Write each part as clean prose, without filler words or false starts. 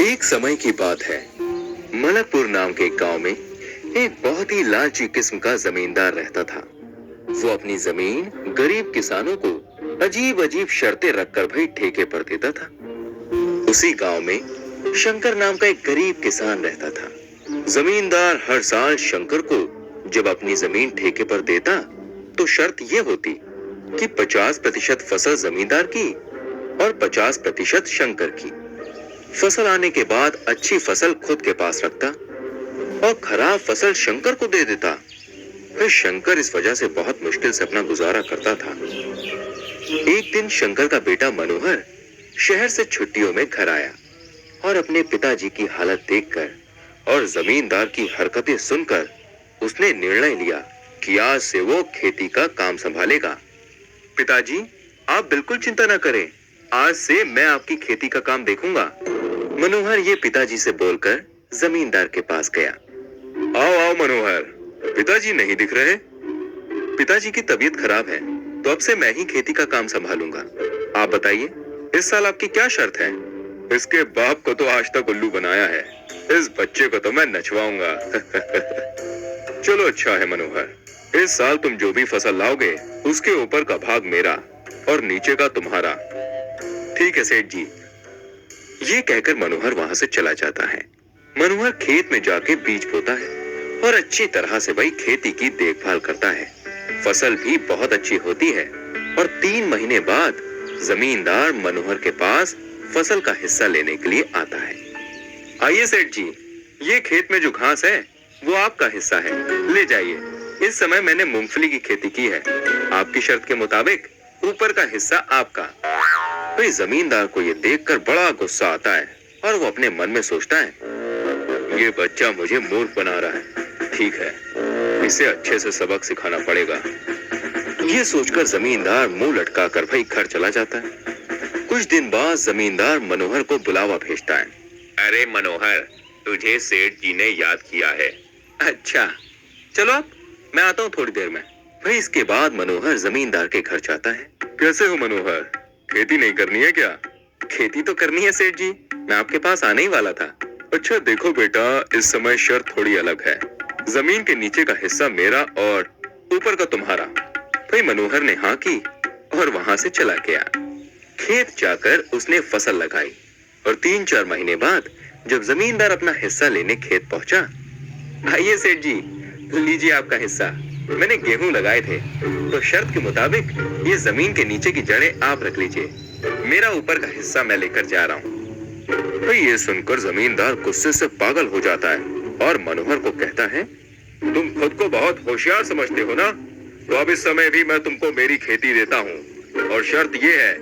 एक समय की बात है। मलकपुर नाम के गांव में एक बहुत ही लालची किस्म का जमींदार रहता था। वो अपनी जमीन गरीब किसानों को अजीब अजीब शर्तें रखकर भाई ठेके पर देता था। उसी गांव में शंकर नाम का एक गरीब किसान रहता था। जमींदार हर साल शंकर को जब अपनी जमीन ठेके पर देता तो शर्त यह होती कि 50% फसल जमींदार की और 50% शंकर की। फसल आने के बाद अच्छी फसल खुद के पास रखता और खराब फसल शंकर को दे देता। फिर शंकर इस वजह से बहुत मुश्किल से अपना गुजारा करता था। एक दिन शंकर का बेटा मनोहर शहर से छुट्टियों में घर आया और अपने पिताजी की हालत देखकर और जमींदार की हरकतें सुनकर उसने निर्णय लिया कि आज से वो खेती का काम संभालेगा। पिताजी, आप बिल्कुल चिंता न करें, आज से मैं आपकी खेती का काम देखूंगा। मनोहर ये पिताजी से बोलकर जमींदार के पास गया। आओ आओ मनोहर, पिताजी नहीं दिख रहे। पिताजी की तबीयत खराब है तो अब से मैं ही खेती का काम संभालूंगा। आप बताइए, इस साल आपकी क्या शर्त है? इसके बाप को तो आज तक उल्लू बनाया है, इस बच्चे को तो मैं नचवाऊंगा। चलो अच्छा है मनोहर, इस साल तुम जो भी फसल लाओगे उसके ऊपर का भाग मेरा और नीचे का तुम्हारा। ठीक है सेठ जी। ये कहकर मनोहर वहां से चला जाता है। मनोहर खेत में जाके बीज बोता है और अच्छी तरह से भाई खेती की देखभाल करता है। फसल भी बहुत अच्छी होती है और 3 महीने बाद जमींदार मनोहर के पास फसल का हिस्सा लेने के लिए आता है। आइए सेठ जी, ये खेत में जो घास है वो आपका हिस्सा है, ले जाइए। इस समय मैंने मूंगफली की खेती की है, आपकी शर्त के मुताबिक ऊपर का हिस्सा आपका। तो जमींदार को ये देखकर बड़ा गुस्सा आता है और वो अपने मन में सोचता है, ये बच्चा मुझे मूर्ख बना रहा है। ठीक है, इसे अच्छे से सबक सिखाना पड़ेगा। ये सोचकर जमींदार मुंह लटकाकर भाई घर चला जाता है। कुछ दिन बाद जमींदार मनोहर को बुलावा भेजता है। अरे मनोहर, तुझे सेठ जी ने याद किया है। अच्छा, चलो अब मैं आता हूँ थोड़ी देर में। भाई इसके बाद मनोहर जमींदार के घर जाता है। कैसे हो मनोहर, खेती नहीं करनी है क्या? खेती तो करनी है सेठ जी, मैं आपके पास आने ही वाला था। अच्छा देखो बेटा, इस समय शर्त थोड़ी अलग है। जमीन के नीचे का हिस्सा मेरा और ऊपर का तुम्हारा। भाई मनोहर ने हाँ की और वहां से चला गया। खेत जाकर उसने फसल लगाई और 3-4 महीने बाद जब जमींदार अपना हिस्सा लेने खेत पहुंचा, आइए सेठ जी, लीजिए आपका हिस्सा। मैंने गेहूं लगाए थे तो शर्त के मुताबिक ये जमीन के नीचे की जड़ें आप रख लीजिए, मेरा ऊपर का हिस्सा मैं लेकर जा रहा हूँ। तो ये सुनकर जमींदार गुस्से से पागल हो जाता है और मनोहर को कहता है, तुम खुद को बहुत होशियार समझते हो ना, तो अब इस समय भी मैं तुमको मेरी खेती देता हूँ और शर्त ये है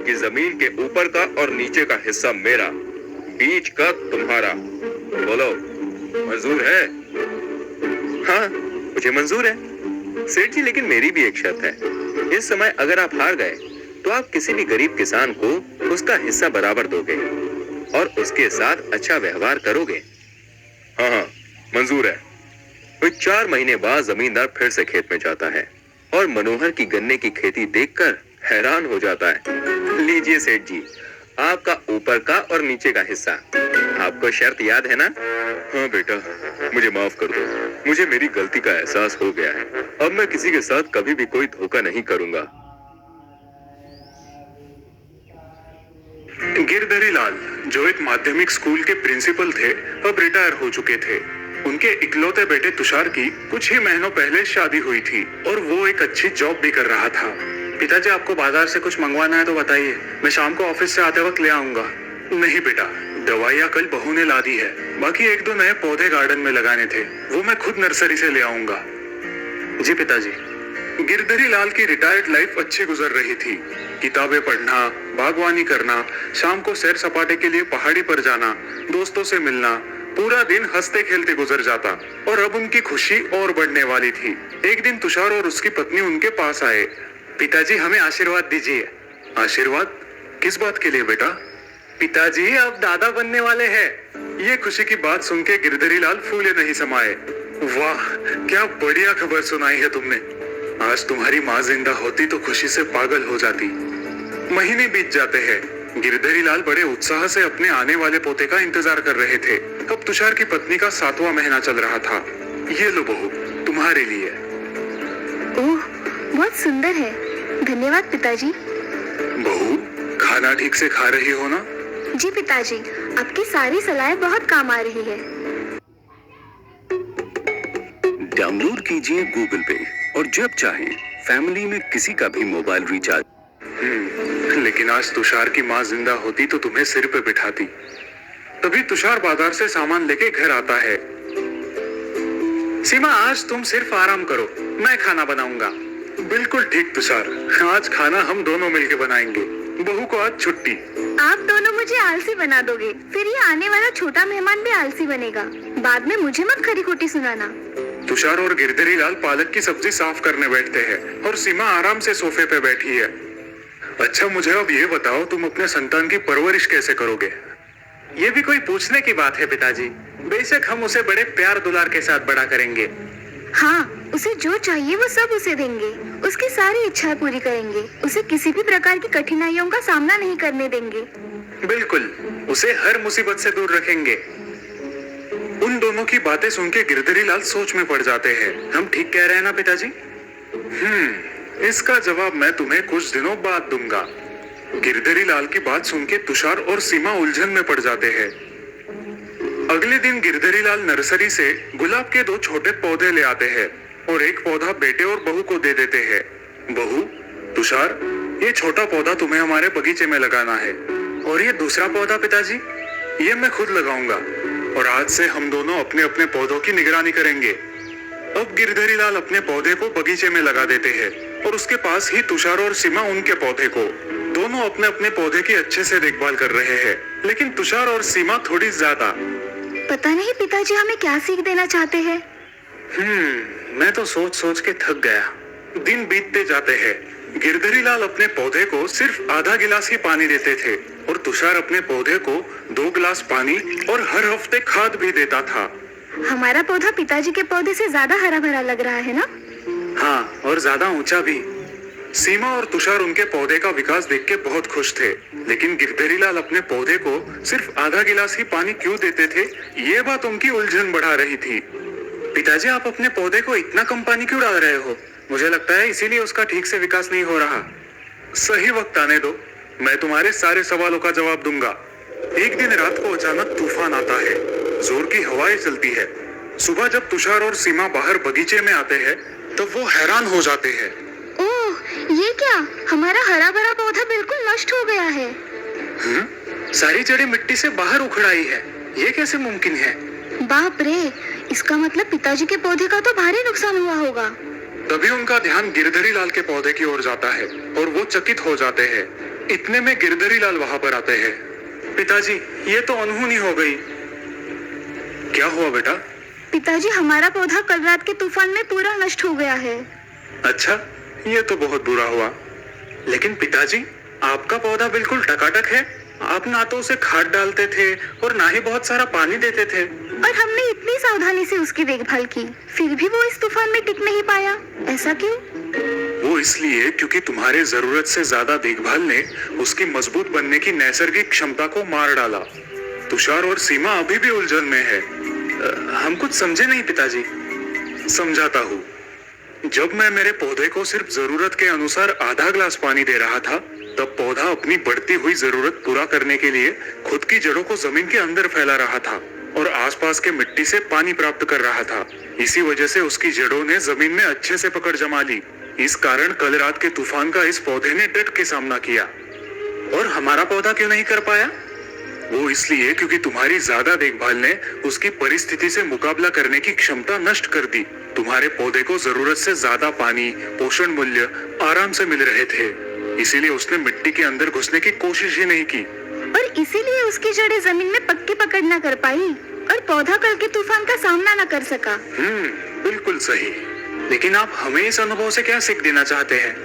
कि जमीन के ऊपर का और नीचे का हिस्सा मेरा, बीच का तुम्हारा। बोलो, मंजूर है? हाँ, मुझे मंजूर है सेठ जी, लेकिन मेरी भी एक शर्त है। इस समय अगर आप हार गए तो आप किसी भी गरीब किसान को उसका हिस्सा बराबर दोगे और उसके साथ अच्छा व्यवहार करोगे। हाँ हाँ, मंजूर है। तो 4 महीने बाद जमींदार फिर से खेत में जाता है और मनोहर की गन्ने की खेती देखकर हैरान हो जाता है। लीजिए सेठ जी, आपका ऊपर का और नीचे का हिस्सा। आपको शर्त याद है ना? हाँ बेटा, मुझे माफ कर दो, मुझे मेरी गलती का एहसास हो गया है। अब मैं किसी के साथ कभी भी कोई धोखा नहीं करूंगा। गिरधरी लाल, जो एक माध्यमिक स्कूल के प्रिंसिपल थे, अब रिटायर हो चुके थे। उनके इकलौते बेटे तुषार की कुछ ही महीनों पहले शादी हुई थी और वो एक अच्छी जॉब भी कर रहा था। पिताजी, आपको बाजार से कुछ मंगवाना है तो बताइए, मैं शाम को ऑफिस से आते वक्त ले आऊंगा। नहीं बेटा, दवाइयाँ कल बहू ने ला दी है, बाकी 1-2 नए पौधे गार्डन में लगाने थे, वो मैं खुद नर्सरी से ले आऊंगा। जी पिताजी। गिरधरी लाल की रिटायर्ड लाइफ अच्छी गुजर रही थी। किताबें पढ़ना, बागवानी करना, शाम को सैर सपाटे के लिए पहाड़ी पर जाना, दोस्तों से मिलना, पूरा दिन हंसते खेलते गुजर जाता और अब उनकी खुशी और बढ़ने वाली थी। एक दिन तुषार और उसकी पत्नी उनके पास आए। पिताजी, हमें आशीर्वाद दीजिए। आशीर्वाद? किस बात के लिए बेटा? पिताजी, आप दादा बनने वाले हैं। ये खुशी की बात सुन के गिरधरी लाल फूले नहीं समाये। वाह, क्या बढ़िया खबर सुनाई है तुमने। आज तुम्हारी माँ जिंदा होती तो खुशी से पागल हो जाती। महीने बीत जाते हैं। गिरधरी लाल बड़े उत्साह से अपने आने वाले पोते का इंतजार कर रहे थे। अब तुषार की पत्नी का 7वां महीना चल रहा था। ये लो बहू, तुम्हारे लिए। ओह, बहुत सुंदर है। धन्यवाद पिताजी। बहू, खाना ठीक से खा रही हो ना? जी पिताजी, आपकी सारी सलाहें बहुत काम आ रही है। डाउनलोड कीजिए गूगल पे और जब चाहें फैमिली में किसी का भी मोबाइल रिचार्ज। लेकिन आज तुषार की माँ जिंदा होती तो तुम्हें सिर पे बिठाती। तभी तुषार बाजार से सामान लेके घर आता है। सीमा, आज तुम सिर्फ आराम करो, मैं खाना बनाऊंगा। बिल्कुल ठीक तुषार, आज खाना हम दोनों मिलके बनाएंगे। बहू को आज छुट्टी। आप दोनों मुझे आलसी बना दोगे, फिर ये आने वाला छोटा मेहमान भी आलसी बनेगा। बाद में मुझे मत खरी खोटी सुनाना। तुषार और गिरधरी लाल पालक की सब्जी साफ करने बैठते हैं और सीमा आराम से सोफे पे बैठी है। अच्छा, मुझे अब ये बताओ, तुम अपने संतान की परवरिश कैसे करोगे? ये भी कोई पूछने की बात है पिताजी। बेशक हम उसे बड़े प्यार दुलार के साथ बड़ा करेंगे। हाँ, उसे जो चाहिए वो सब उसे देंगे। उसकी सारी इच्छाएं पूरी करेंगे। उसे किसी भी प्रकार की कठिनाइयों का सामना नहीं करने देंगे। बिल्कुल, उसे हर मुसीबत से दूर रखेंगे। उन दोनों की बातें सुन के गिरधरी लाल सोच में पड़ जाते हैं। हम ठीक कह रहे हैं ना पिताजी? इसका जवाब मैं तुम्हें कुछ दिनों बाद दूंगा। गिरधरी लाल की बात सुन के तुषार और सीमा उलझन में पड़ जाते हैं। अगले दिन गिरधरी लाल नर्सरी से गुलाब के 2 छोटे पौधे ले आते हैं और एक पौधा बेटे और बहू को दे देते हैं। बहू, तुषार, ये छोटा पौधा तुम्हें हमारे बगीचे में लगाना है। और ये दूसरा पौधा पिताजी, ये मैं खुद लगाऊंगा और आज से हम दोनों अपने अपने पौधों की निगरानी करेंगे। अब गिरधरी लाल अपने पौधे को बगीचे में लगा देते हैं और उसके पास ही तुषार और सीमा उनके पौधे को। दोनों अपने अपने पौधे की अच्छे से देखभाल कर रहे हैं, लेकिन तुषार और सीमा थोड़ी ज्यादा। पता नहीं पिताजी हमें क्या सीख देना चाहते हैं। मैं तो सोच सोच के थक गया। दिन बीतते जाते हैं। गिरधरी लाल अपने पौधे को सिर्फ आधा गिलास ही पानी देते थे और तुषार अपने पौधे को 2 गिलास पानी और हर हफ्ते खाद भी देता था। हमारा पौधा पिताजी के पौधे से ज्यादा हरा भरा लग रहा है ना? हाँ, और ज्यादा ऊंचा भी। सीमा और तुषार उनके पौधे का विकास देख के बहुत खुश थे, लेकिन गिरधरी लाल अपने पौधे को सिर्फ आधा गिलास ही पानी क्यों देते थे, ये बात उनकी उलझन बढ़ा रही थी। पिताजी, आप अपने पौधे को इतना कम पानी क्यों डाल रहे हो? मुझे लगता है इसीलिए उसका ठीक से विकास नहीं हो रहा। सही वक्त आने दो, मैं तुम्हारे सारे सवालों का जवाब दूंगा। एक दिन रात को अचानक तूफान आता है। जोर की हवाएं चलती है। सुबह जब तुषार और सीमा बाहर बगीचे में आते हैं, तब वो हैरान हो जाते हैं। ओह, ये क्या? हमारा हरा भरा पौधा बिल्कुल नष्ट हो गया है। सारी जड़ें मिट्टी से बाहर उखड़ आई है। ये कैसे मुमकिन है? बाप रे, इसका मतलब पिताजी के पौधे का तो भारी नुकसान हुआ होगा। तभी उनका ध्यान गिरधरी लाल के पौधे की ओर जाता है और वो चकित हो जाते हैं। इतने में गिरधरी लाल वहां पर आते हैं। पिताजी, ये तो अनहोनी हो गई। क्या हुआ बेटा? पिताजी, हमारा पौधा कल रात के तूफान में पूरा नष्ट हो गया है। अच्छा, ये तो बहुत बुरा हुआ। लेकिन पिताजी, आपका पौधा बिल्कुल टकाटक है। आप ना तो उसे खाद डालते थे और ना ही बहुत सारा पानी देते थे। और हमने इतनी सावधानी से उसकी देखभाल की, फिर भी वो इस तूफान में टिक नहीं पाया। ऐसा क्यों? वो इसलिए क्योंकि तुम्हारे जरूरत से ज्यादा देखभाल ने उसकी मजबूत बनने की नैसर्गिक क्षमता को मार डाला। तुषार और सीमा अभी भी उलझन में है। हम कुछ समझे नहीं पिताजी। समझाता हूँ। जब मैं मेरे पौधे को सिर्फ जरूरत के अनुसार आधा गिलास पानी दे रहा था, तब पौधा अपनी बढ़ती हुई जरूरत पूरा करने के लिए खुद की जड़ों को जमीन के अंदर फैला रहा था और आसपास के मिट्टी से पानी प्राप्त कर रहा था। इसी वजह से उसकी जड़ों ने जमीन में अच्छे से पकड़ जमा ली। इस कारण कल रात के तूफान का इस पौधे ने डट के सामना किया। और हमारा पौधा क्यों नहीं कर पाया? वो इसलिए क्योंकि तुम्हारी ज्यादा देखभाल ने उसकी परिस्थिति से मुकाबला करने की क्षमता नष्ट कर दी। तुम्हारे पौधे को जरूरत से ज्यादा पानी, पोषण मूल्य आराम से मिल रहे थे, इसीलिए उसने मिट्टी के अंदर घुसने की कोशिश ही नहीं की। और इसीलिए उसकी जड़ें जमीन में पक्की पकड़ न कर पाई और पौधा कल के तूफान का सामना न कर सका। बिल्कुल सही। लेकिन आप हमें इस अनुभव से क्या सीख देना चाहते हैं?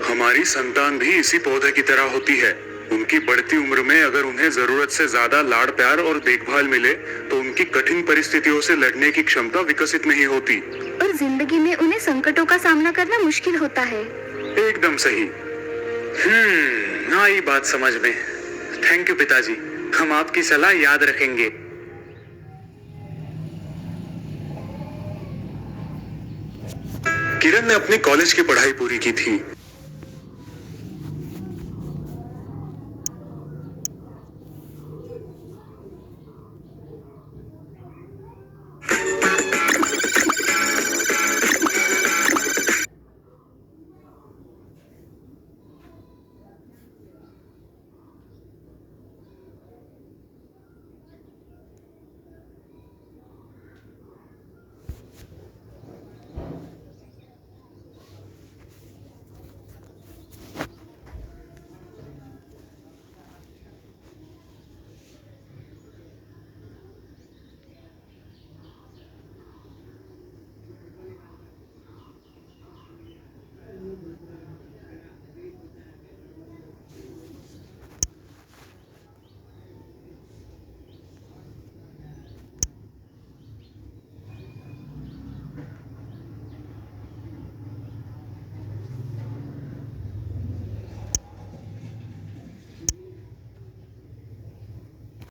हमारी संतान भी इसी पौधे की तरह होती है। उनकी बढ़ती उम्र में अगर उन्हें जरूरत से ज्यादा लाड़ प्यार और देखभाल मिले तो उनकी कठिन परिस्थितियों से लड़ने की क्षमता विकसित नहीं होती और जिंदगी में उन्हें संकटों का सामना करना मुश्किल होता है। एकदम सही। आई बात समझ में। थैंक यू पिताजी, हम आपकी सलाह याद रखेंगे। किरण ने अपनी कॉलेज की पढ़ाई पूरी की थी